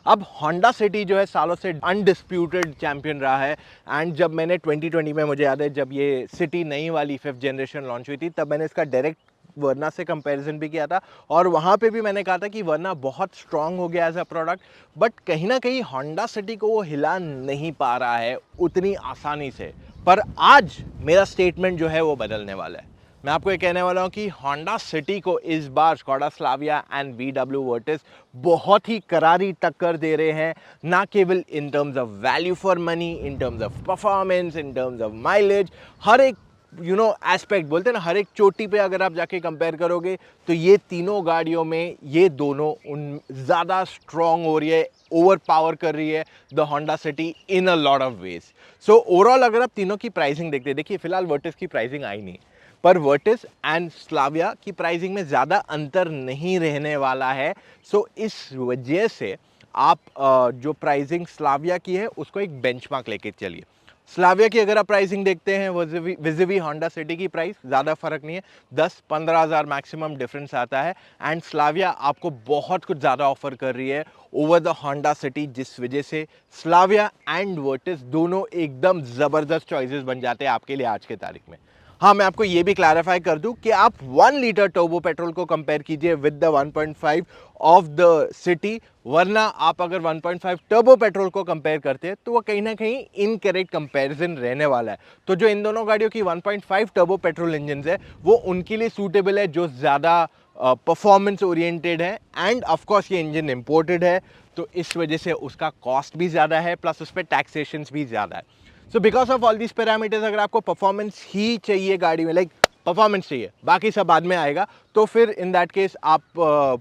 अब होंडा सिटी जो है सालों से अनडिस्प्यूटेड चैंपियन रहा है एंड जब मैंने 2020 में, मुझे याद है जब ये सिटी नई वाली 5th जनरेशन लॉन्च हुई थी, तब मैंने इसका डायरेक्ट वर्ना से कंपैरिजन भी किया था और वहाँ पे भी मैंने कहा था कि वर्ना बहुत स्ट्रांग हो गया एज अ प्रोडक्ट, बट कहीं ना कहीं होंडा सिटी को वो हिला नहीं पा रहा है उतनी आसानी से। पर आज मेरा स्टेटमेंट जो है वो बदलने वाला है। मैं आपको ये कहने वाला हूँ कि होंडा सिटी को इस बार Skoda Slavia and VW Virtus बहुत ही करारी टक्कर दे रहे हैं, ना केवल in terms of value for money, in terms of performance, in terms of mileage, हर एक एस्पेक्ट बोलते हैं ना, हर एक चोटी पे अगर आप जाके कंपेयर करोगे तो ये तीनों गाड़ियों में ये दोनों उन ज़्यादा स्ट्रॉन्ग हो रही है, ओवर पावर कर रही है the Honda city in a lot of veg. So overall अगर आप तीनों की प्राइसिंग देखते हैं, देखिए फिलहाल वर्टिस की प्राइसिंग आई नहीं, पर वर्टिस एंड स्लाविया की प्राइसिंग में ज़्यादा अंतर नहीं रहने वाला है। सो इस वजह से आप जो प्राइसिंग स्लाविया की है उसको एक बेंचमार्क लेके चलिए। स्लाविया की अगर आप प्राइसिंग देखते हैं विज़िवी होंडा सिटी की प्राइस ज़्यादा फर्क नहीं है, 10-15 हज़ार मैक्सिमम डिफरेंस आता है एंड स्लाविया आपको बहुत कुछ ज़्यादा ऑफर कर रही है ओवर द होंडा सिटी, जिस वजह से स्लाविया एंड वर्टिस दोनों एकदम ज़बरदस्त चॉइसेस बन जाते हैं आपके लिए आज के तारीख में। हाँ, मैं आपको ये भी क्लैरिफाई कर दूं कि आप 1 लीटर टर्बो पेट्रोल को कंपेयर कीजिए with the 1.5 of the city, वरना आप अगर 1.5 टर्बो पेट्रोल को कंपेयर करते हैं तो वो कहीं ना कहीं इनकरेक्ट कंपैरिजन रहने वाला है। तो जो इन दोनों गाड़ियों की 1.5 टर्बो पेट्रोल इंजन है वो उनके लिए सूटेबल है जो ज़्यादा परफॉर्मेंस ओरिएंटेड है एंड ऑफकोर्स ये इंजन इम्पोर्टेड है, तो इस वजह से उसका कॉस्ट भी ज़्यादा है प्लस उस पर टैक्सेशन भी ज़्यादा है। So because of all these parameters, अगर आपको परफॉर्मेंस ही चाहिए गाड़ी में, लाइक परफॉर्मेंस चाहिए, बाकी सब बाद में आएगा, तो फिर इन दैट केस आप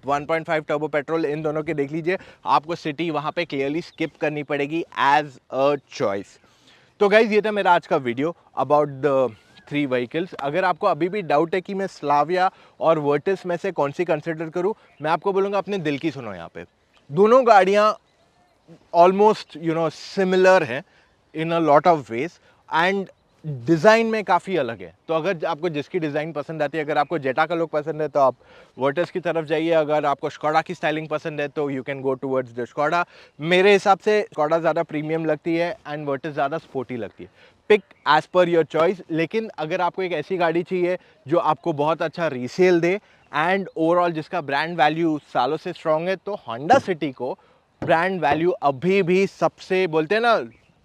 1.5 टर्बो पेट्रोल इन दोनों के देख लीजिए, आपको सिटी वहाँ पे क्लियरली स्किप करनी पड़ेगी एज अ चॉइस। तो गाइज ये था मेरा आज का वीडियो अबाउट द 3 व्हीकल्स। अगर आपको अभी भी डाउट है कि मैं स्लाविया और वर्टिस में से कौन सी कंसिडर करूँ, मैं आपको बोलूँगा अपने दिल की सुनो। यहाँ पे दोनों गाड़ियाँ ऑलमोस्ट सिमिलर हैं in a lot of ways and design में काफ़ी अलग है। तो अगर आपको जिसकी डिज़ाइन पसंद आती है, अगर आपको जेटा का लुक पसंद है तो आप वर्टिस की तरफ जाइए, अगर आपको स्कोडा की स्टाइलिंग पसंद है तो you can go towards the Skoda. मेरे हिसाब से स्कोडा ज़्यादा प्रीमियम लगती है एंड वर्टिस ज़्यादा स्पोर्टी लगती है। Pick as per your choice. लेकिन अगर आपको एक ऐसी गाड़ी चाहिए जो आपको बहुत अच्छा रीसेल दे एंड ओवरऑल जिसका ब्रांड वैल्यू सालों से स्ट्रॉन्ग है, तो होंडा सिटी को ब्रांड वैल्यू अभी भी सबसे, बोलते हैं ना,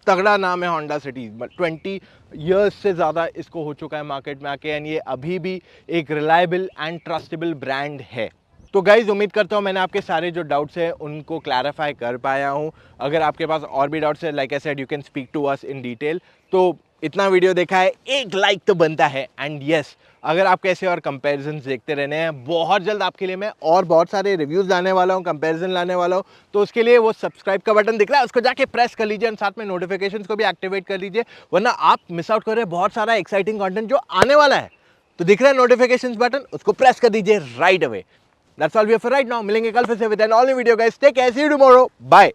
तगड़ा नाम है होंडा सिटी। 20 ईयर्स से ज़्यादा इसको हो चुका है मार्केट में आके एंड ये अभी भी एक रिलायबल एंड ट्रस्टेबल ब्रांड है। तो गाइज उम्मीद करता हूँ मैंने आपके सारे जो डाउट्स हैं उनको क्लैरिफाई कर पाया हूँ। अगर आपके पास और भी डाउट्स है, like I said, you can speak to us in detail. तो इतना वीडियो देखा है, एक लाइक तो बनता है। एंड यस, अगर आप कैसे और कंपैरिजन देखते रहने हैं, बहुत जल्द आपके लिए मैं और बहुत सारे रिव्यूज़ लाने वाला हूँ, कंपैरिजन लाने वाला हूँ। तो उसके लिए वो सब्सक्राइब का बटन दिख रहा है, उसको जाके प्रेस कर लीजिए और साथ में नोटिफिकेशंस को भी एक्टिवेट कर लीजिए, वरना आप मिस आउट कर रहे हैं बहुत सारा एक्साइटिंग कंटेंट जो आने वाला है। तो दिख रहा है नोटिफिकेशंस बटन, उसको प्रेस कर दीजिए right away. That's all we have for right now. मिलेंगे कल फिर से with an all new video guys. Take care, see you tomorrow, bye.